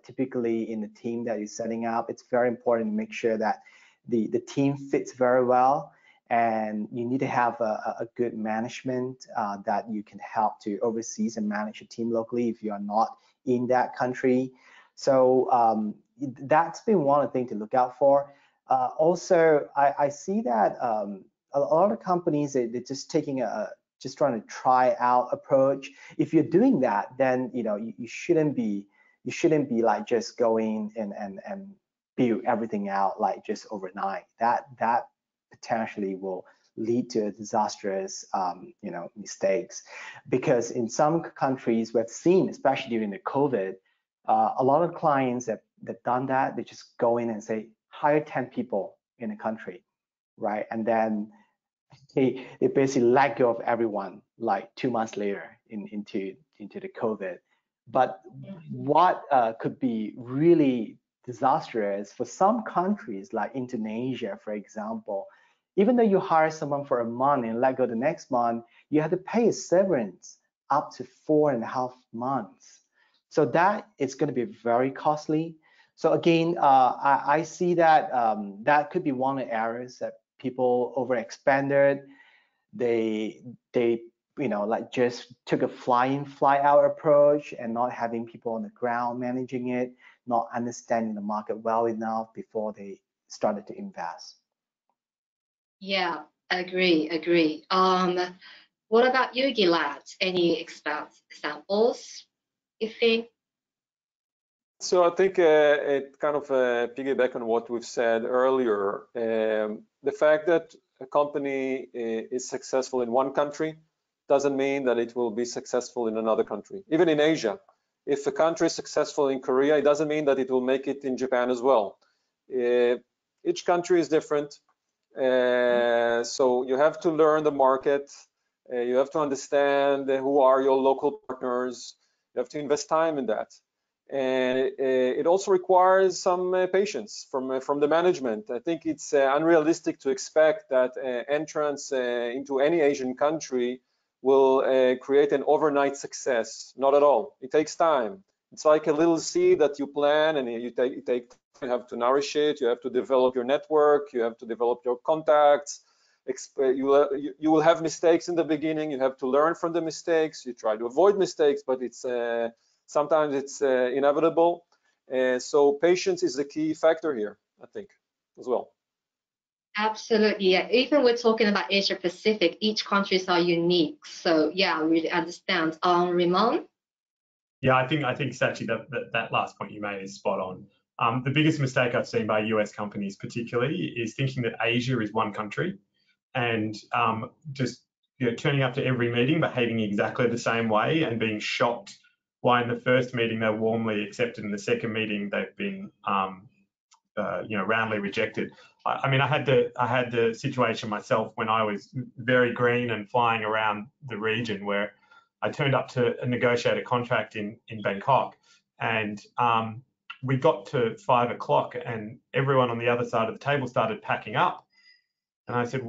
typically in the team that you're setting up. It's very important to make sure that the team fits very well, and you need to have a good management that you can help to oversee and manage a team locally if you are not in that country. So that's been one of the things to look out for. Also, I see that a lot of companies, they're just taking just trying to try out approach. If you're doing that, then you shouldn't be like just going and build everything out like just overnight. That potentially will lead to disastrous mistakes, because in some countries we've seen, especially during the COVID, a lot of clients that done that, they just go in and say hire 10 people in a country, right? And then they basically let go of everyone like 2 months later into the COVID. But what could be really disastrous for some countries like Indonesia, for example, even though you hire someone for a month and let go the next month, you have to pay a severance up to 4.5 months. So that is going to be very costly. So again, I see that that could be one of the areas that people overexpanded. They like just took a fly-in, fly-out approach and not having people on the ground managing it, not understanding the market well enough before they started to invest. Yeah, agree. What about you, GILAD? Any examples you think? So I think it kind of piggyback on what we've said earlier. The fact that a company is successful in one country doesn't mean that it will be successful in another country. Even in Asia, if a country is successful in Korea, it doesn't mean that it will make it in Japan as well. Each country is different. So you have to learn the market. You have to understand who are your local partners. You have to invest time in that. And it also requires some patience from the management. I think it's unrealistic to expect that entrance into any Asian country will create an overnight success. Not at all. It takes time. It's like a little seed that you plant, and you have to nourish it. You have to develop your network. You have to develop your contacts. You will have mistakes in the beginning. You have to learn from the mistakes. You try to avoid mistakes, but it's sometimes it's inevitable. So patience is the key factor here, I think, as well. Absolutely, yeah. Even we're talking about Asia Pacific, each countries are unique. So yeah, I really understand. REMON? Yeah, I think Sachi, that last point you made is spot on. The biggest mistake I've seen by US companies particularly is thinking that Asia is one country and just turning up to every meeting, behaving exactly the same way and being shocked why in the first meeting they're warmly accepted, in the second meeting they've been roundly rejected. I mean, I had the situation myself when I was very green and flying around the region, where I turned up to negotiate a contract in Bangkok, and we got to 5 o'clock and everyone on the other side of the table started packing up. And I said,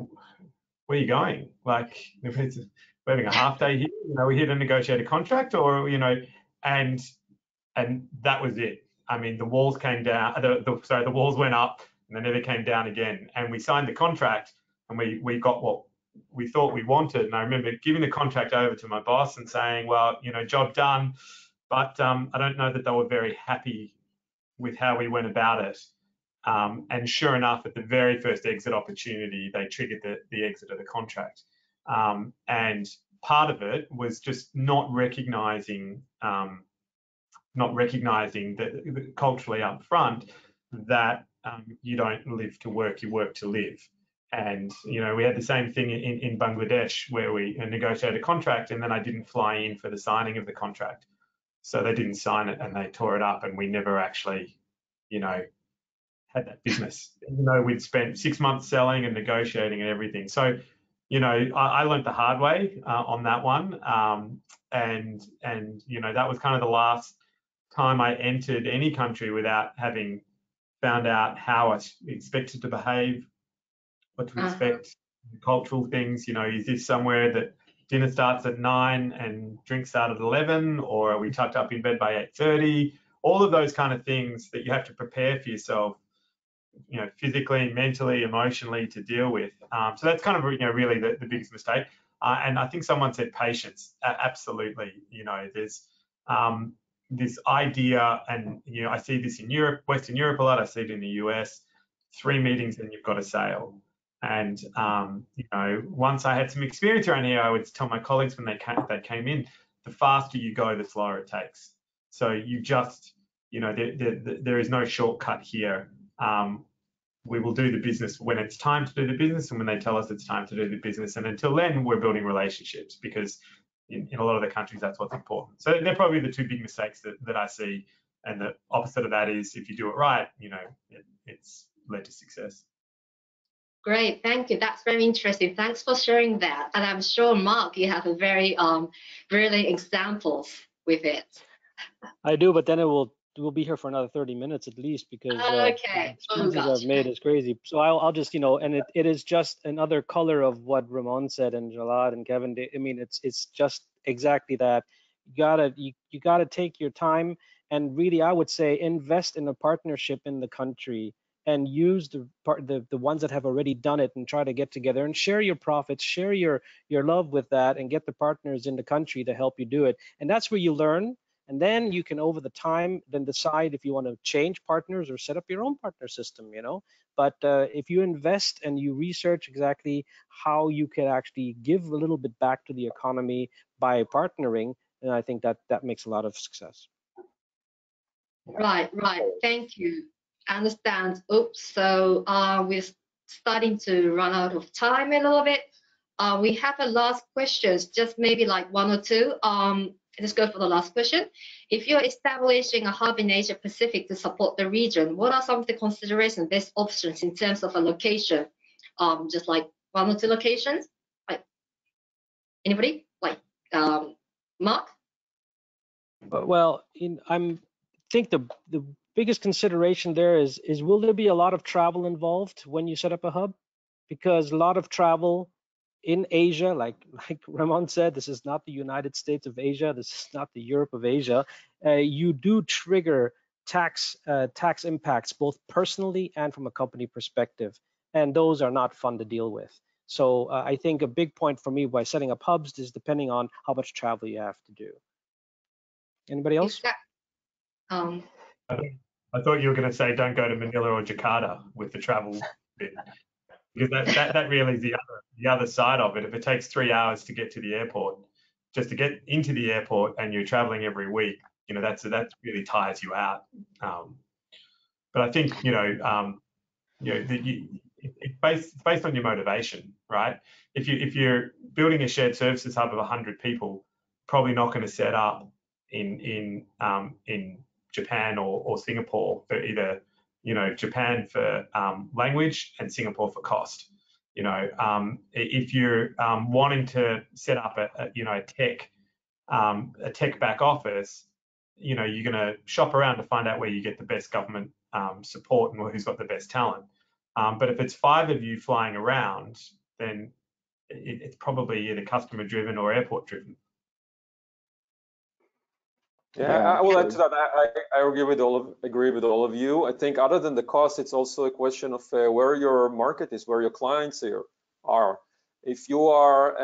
where are you going? Like, we're having a half day here, we're here to negotiate a contract, or, and that was it. I mean, the walls came down, the walls went up and they never came down again. And we signed the contract and we got what we thought we wanted. And I remember giving the contract over to my boss and saying, well, job done, but I don't know that they were very happy with how we went about it. And sure enough, at the very first exit opportunity, they triggered the exit of the contract. And part of it was just not recognizing that culturally up front that you don't live to work, you work to live. And we had the same thing in Bangladesh, where we negotiated a contract and then I didn't fly in for the signing of the contract. So they didn't sign it and they tore it up, and we never actually, had that business, even though we'd spent 6 months selling and negotiating and everything. So, I learned the hard way on that one. And that was kind of the last time I entered any country without having found out how I expected to behave, what to expect, cultural things. Is this somewhere that dinner starts at 9 and drinks start at 11, or are we tucked up in bed by 8:30? All of those kind of things that you have to prepare for yourself, physically, mentally, emotionally to deal with. So that's kind of, really the biggest mistake. And I think someone said patience. Absolutely. There's this idea, and I see this in Europe, Western Europe a lot. I see it in the US. 3 meetings and you've got a sale. And once I had some experience around here, I would tell my colleagues when they came in, the faster you go, the slower it takes. So you just, there is no shortcut here. We will do the business when it's time to do the business and when they tell us it's time to do the business. And until then, we're building relationships, because in a lot of the countries, that's what's important. So they're probably the 2 big mistakes that I see. And the opposite of that is, if you do it right, it's led to success. Great, thank you. That's very interesting. Thanks for sharing that. And I'm sure, Mark, you have a very brilliant examples with it. I do, but then we'll be here for another 30 minutes at least, because okay. the experiences I've made is crazy. So I'll just, and it is just another color of what Ramon said, and GILAD and Kevin. I mean, it's just exactly that. You gotta take your time, and really, I would say, invest in a partnership in the country, and use the ones that have already done it, and try to get together and share your profits, share your love with that, and get the partners in the country to help you do it. And that's where you learn. And then you can, over the time, then decide if you want to change partners or set up your own partner system, But if you invest and you research exactly how you can actually give a little bit back to the economy by partnering, then I think that makes a lot of success. Right. Thank you. I understand. Oops. So we're starting to run out of time a little bit. We have a last questions, just maybe like 1 or 2. Let's go for the last question. If you're establishing a hub in Asia Pacific to support the region, what are some of the considerations, best options in terms of a location? Just like 1 or 2 locations? Like anybody? Like Mark? Well, I think the biggest consideration there is will there be a lot of travel involved when you set up a hub? Because a lot of travel in Asia, like Ramon said, this is not the United States of Asia, this is not the Europe of Asia. You do trigger tax impacts, both personally and from a company perspective, and those are not fun to deal with. So I think a big point for me by setting up hubs is depending on how much travel you have to do. Anybody else? I thought you were going to say don't go to Manila or Jakarta with the travel bit. Because that really is the other side of it. If it takes 3 hours to get to the airport, just to get into the airport, and you're traveling every week, that really tires you out. But I think it's based on your motivation, right? If you're building a shared services hub of 100 people, probably not going to set up in Japan or Singapore for either. Japan for language and Singapore for cost. If you're wanting to set up a tech back office, you're going to shop around to find out where you get the best government support and who's got the best talent. But if it's 5 of you flying around, then it's probably either customer driven or airport driven. Yeah, I will add to that. I agree with all of you. I think other than the cost, it's also a question of where your market is, where your clients are. If you are,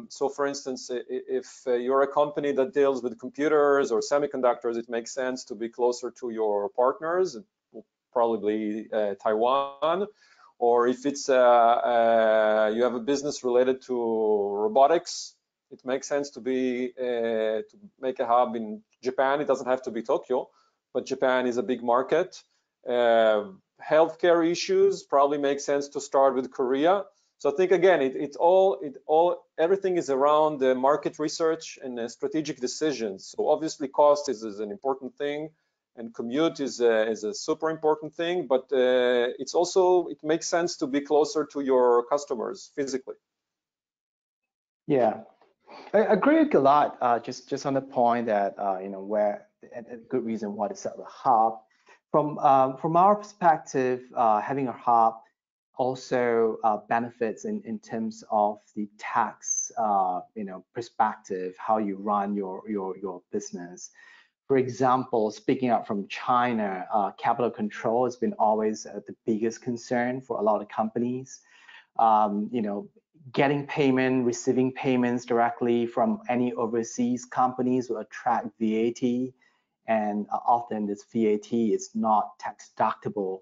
so for instance, if you're a company that deals with computers or semiconductors, it makes sense to be closer to your partners, probably Taiwan. Or if it's you have a business related to robotics, it makes sense to make a hub in Japan. It doesn't have to be Tokyo, but Japan is a big market. Healthcare issues probably make sense to start with Korea. So I think again, everything is around the market research and strategic decisions. So obviously, cost is an important thing, and commute is a super important thing. But it makes sense to be closer to your customers physically. Yeah. I agree with GILAD, just on the point that where a good reason why to set up a hub. From our perspective, having a hub also benefits in terms of the tax perspective, how you run your business. For example, speaking up from China, capital control has been always the biggest concern for a lot of companies. Getting payment, receiving payments directly from any overseas companies will attract VAT, and often this VAT is not tax deductible.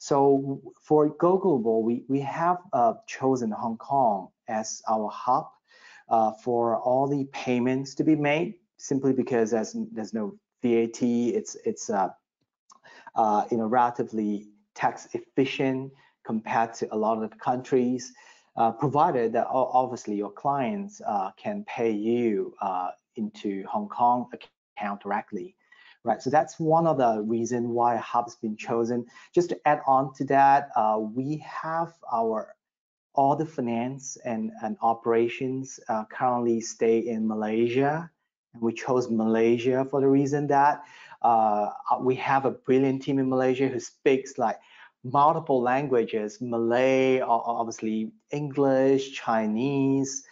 So for GoGlobal, we have chosen Hong Kong as our hub for all the payments to be made, simply because there's no VAT. It's relatively tax efficient compared to a lot of the countries, provided that obviously your clients can pay you into Hong Kong account directly. Right, so that's one of the reasons why a hub's been chosen. Just to add on to that, we have all the finance and operations currently stay in Malaysia, and we chose Malaysia for the reason that we have a brilliant team in Malaysia who speaks like multiple languages: Malay, obviously English, Chinese,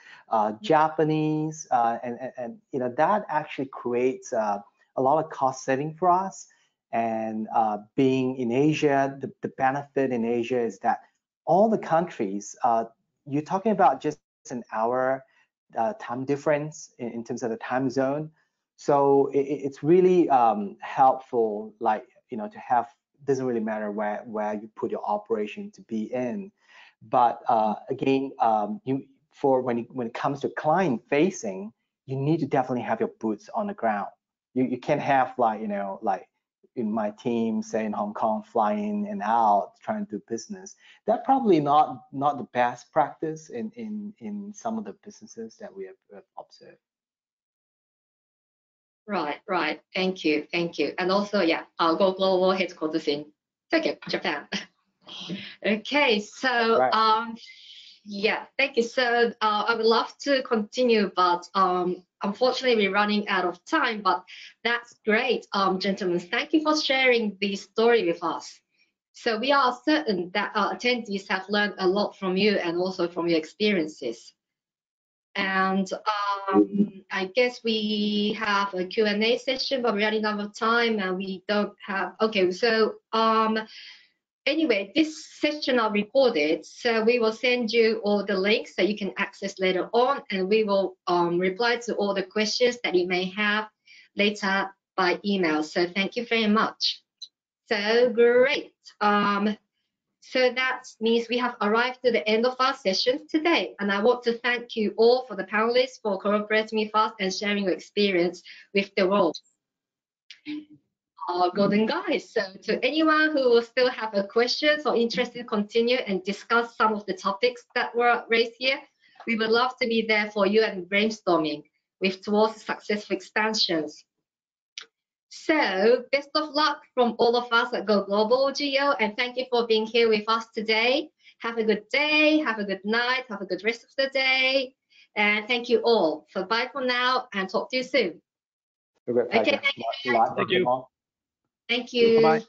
Japanese, and that actually creates a lot of cost saving for us. And being in Asia, the benefit in Asia is that all the countries, you're talking about just an hour time difference in terms of the time zone. So it's really helpful, to have, doesn't really matter where you put your operation to be in. But again, when it comes to client facing, you need to definitely have your boots on the ground. You can't have like in my team, say in Hong Kong, flying and out trying to do business. That's probably not the best practice in some of the businesses that we have observed. Right. Thank you. And also, yeah, our GoGlobal headquarters in Tokyo, Japan. Okay, so right. Yeah, thank you. So I would love to continue, but unfortunately we're running out of time. But that's great, gentlemen. Thank you for sharing this story with us. So we are certain that our attendees have learned a lot from you and also from your experiences. And I guess we have a Q&A session, but we're running out of time and we don't have. Okay, so anyway, this session are recorded, so we will send you all the links that you can access later on, and we will reply to all the questions that you may have later by email. So thank you very much. So great. So that means we have arrived to the end of our session today, and I want to thank you all for the panelists for cooperating with us and sharing your experience with the world. Golden guys. So to anyone who will still have a questions or interested to continue and discuss some of the topics that were raised here, we would love to be there for you and brainstorming with towards successful expansions. So best of luck from all of us at GoGlobal GO, and thank you for being here with us today. Have a good day, have a good night, have a good rest of the day, and thank you all. So bye for now and talk to you soon. Okay, thank you. Thank you. Thank you. Bye-bye.